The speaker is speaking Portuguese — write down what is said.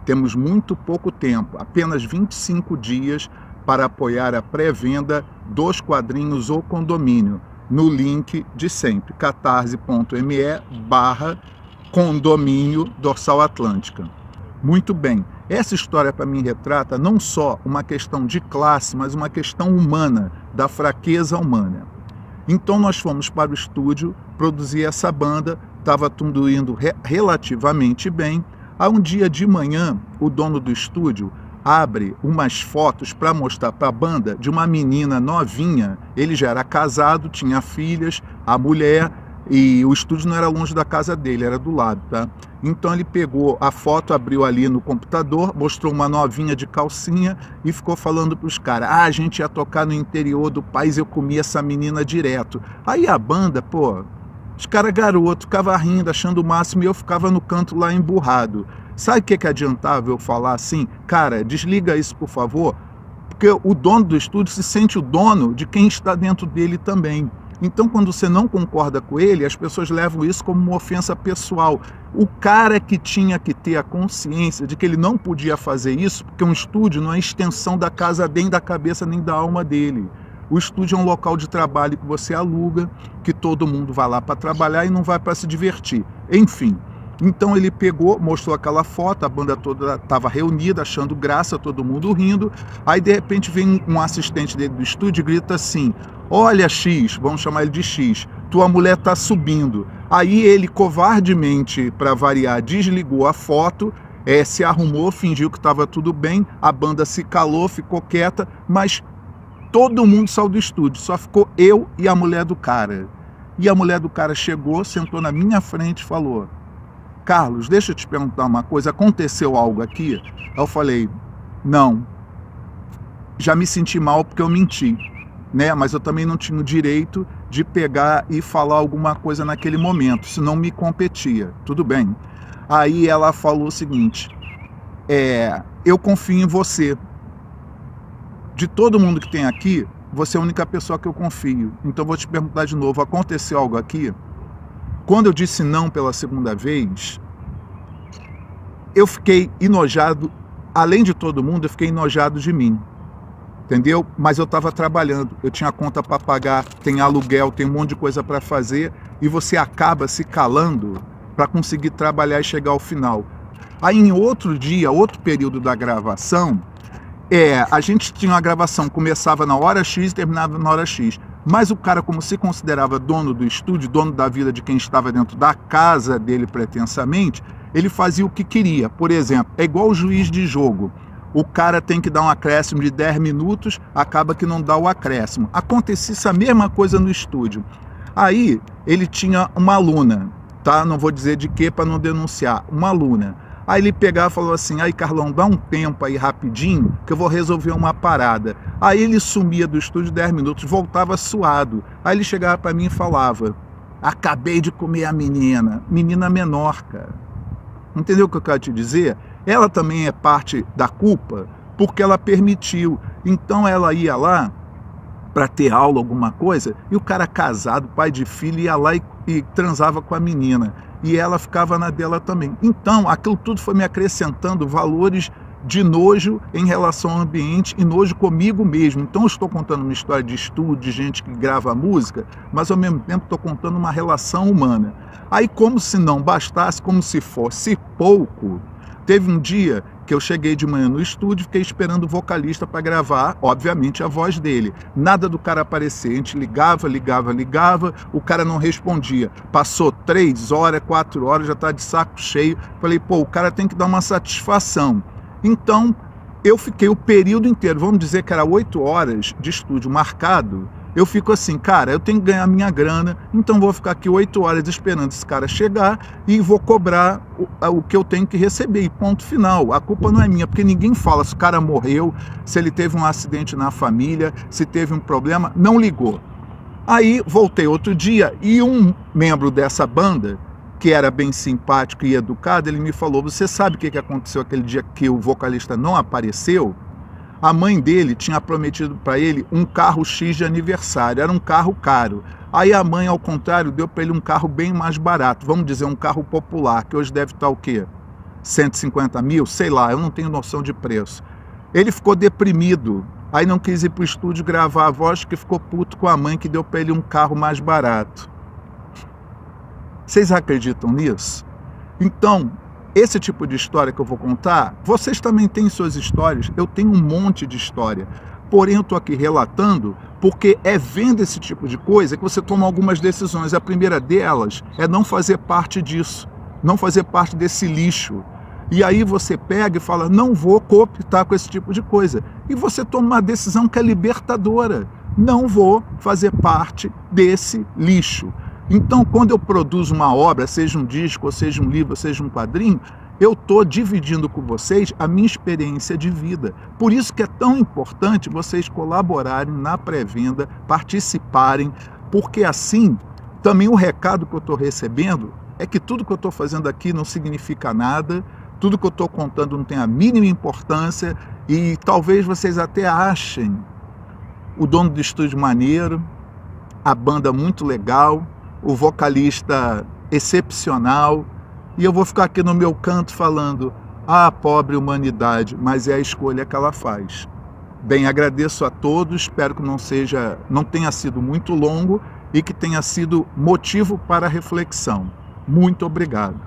Temos muito pouco tempo, apenas 25 dias para apoiar a pré-venda dos quadrinhos O Condomínio, no link de sempre, catarse.me/condomínio Dorsal Atlântica. Muito bem, essa história para mim retrata não só uma questão de classe, mas uma questão humana, da fraqueza humana. Então nós fomos para o estúdio produzir essa banda, estava tudo indo relativamente bem. Aí um dia de manhã, o dono do estúdio abre umas fotos para mostrar para a banda de uma menina novinha. Ele já era casado, tinha filhas, a mulher, e o estúdio não era longe da casa dele, era do lado, tá? Então ele pegou a foto, abriu ali no computador, mostrou uma novinha de calcinha e ficou falando para os caras: a gente ia tocar no interior do país, eu comia essa menina direto. Aí a banda, pô, os caras garoto, ficava rindo, achando o máximo, e eu ficava no canto lá emburrado. Sabe o que adiantava eu falar assim? Cara, desliga isso, por favor, porque o dono do estúdio se sente o dono de quem está dentro dele também. Então, quando você não concorda com ele, as pessoas levam isso como uma ofensa pessoal. O cara que tinha que ter a consciência de que ele não podia fazer isso, porque um estúdio não é extensão da casa, nem da cabeça, nem da alma dele. O estúdio é um local de trabalho que você aluga, que todo mundo vai lá para trabalhar e não vai para se divertir. Enfim, então ele pegou, mostrou aquela foto, a banda toda estava reunida, achando graça, todo mundo rindo. Aí de repente vem um assistente dele do estúdio e grita assim: olha X, vamos chamar ele de X, tua mulher está subindo. Aí ele covardemente, para variar, desligou a foto, se arrumou, fingiu que estava tudo bem, a banda se calou, ficou quieta, mas todo mundo saiu do estúdio, só ficou eu e a mulher do cara. E a mulher do cara chegou, sentou na minha frente e falou: Carlos, deixa eu te perguntar uma coisa, aconteceu algo aqui? Aí eu falei: não, já me senti mal porque eu menti, né? Mas eu também não tinha o direito de pegar e falar alguma coisa naquele momento, senão me competia, tudo bem. Aí ela falou o seguinte: eu confio em você. De todo mundo que tem aqui, você é a única pessoa que eu confio. Então vou te perguntar de novo, aconteceu algo aqui? Quando eu disse não pela segunda vez, eu fiquei enojado, além de todo mundo, eu fiquei enojado de mim. Entendeu? Mas eu estava trabalhando, eu tinha conta para pagar, tem aluguel, tem um monte de coisa para fazer, e você acaba se calando para conseguir trabalhar e chegar ao final. Aí em outro dia, outro período da gravação, a gente tinha uma gravação, começava na hora X e terminava na hora X. Mas o cara, como se considerava dono do estúdio, dono da vida de quem estava dentro da casa dele pretensamente, ele fazia o que queria. Por exemplo, é igual o juiz de jogo. O cara tem que dar um acréscimo de 10 minutos, acaba que não dá o acréscimo. Acontecia essa mesma coisa no estúdio. Aí ele tinha uma aluna, tá? Não vou dizer de quê para não denunciar, uma aluna. Aí ele pegava e falou assim: aí Carlão, dá um tempo aí rapidinho que eu vou resolver uma parada. Aí ele sumia do estúdio 10 minutos, voltava suado. Aí ele chegava para mim e falava: acabei de comer a menina menor, cara. Entendeu o que eu quero te dizer? Ela também é parte da culpa, porque ela permitiu. Então ela ia lá para ter aula, alguma coisa, e o cara casado, pai de filho, ia lá e transava com a menina. E ela ficava na dela também. Então, aquilo tudo foi me acrescentando valores de nojo em relação ao ambiente e nojo comigo mesmo. Então, eu estou contando uma história de estúdio, de gente que grava música, mas ao mesmo tempo estou contando uma relação humana. Aí, como se não bastasse, como se fosse pouco, teve um dia que eu cheguei de manhã no estúdio, fiquei esperando o vocalista para gravar, obviamente, a voz dele. Nada do cara aparecer, a gente ligava, o cara não respondia. Passou 3 horas, 4 horas, já está de saco cheio. Falei, pô, o cara tem que dar uma satisfação. Então, eu fiquei o período inteiro, vamos dizer que era 8 horas de estúdio marcado, eu fico assim, cara, eu tenho que ganhar minha grana, então vou ficar aqui 8 horas esperando esse cara chegar e vou cobrar o que eu tenho que receber, e ponto final. A culpa não é minha, porque ninguém fala se o cara morreu, se ele teve um acidente na família, se teve um problema, não ligou. Aí voltei outro dia e um membro dessa banda, que era bem simpático e educado, ele me falou: você sabe o que aconteceu aquele dia que o vocalista não apareceu? A mãe dele tinha prometido para ele um carro X de aniversário, era um carro caro. Aí a mãe, ao contrário, deu para ele um carro bem mais barato, vamos dizer um carro popular, que hoje deve estar o quê? 150 mil, sei lá, eu não tenho noção de preço. Ele ficou deprimido, aí não quis ir para o estúdio gravar a voz, que ficou puto com a mãe que deu para ele um carro mais barato. Vocês acreditam nisso? Então, esse tipo de história que eu vou contar, vocês também têm suas histórias, eu tenho um monte de história. Porém, eu estou aqui relatando porque é vendo esse tipo de coisa que você toma algumas decisões. A primeira delas é não fazer parte disso, não fazer parte desse lixo. E aí você pega e fala, não vou cooptar com esse tipo de coisa. E você toma uma decisão que é libertadora. Não vou fazer parte desse lixo. Então, quando eu produzo uma obra, seja um disco, ou seja um livro, ou seja um quadrinho, eu estou dividindo com vocês a minha experiência de vida. Por isso que é tão importante vocês colaborarem na pré-venda, participarem, porque assim, também o recado que eu estou recebendo é que tudo que eu estou fazendo aqui não significa nada, tudo que eu estou contando não tem a mínima importância, e talvez vocês até achem o dono do estúdio maneiro, a banda muito legal, o vocalista excepcional, e eu vou ficar aqui no meu canto falando, ah, pobre humanidade, mas é a escolha que ela faz. Bem, agradeço a todos, espero que não tenha sido muito longo e que tenha sido motivo para reflexão. Muito obrigado.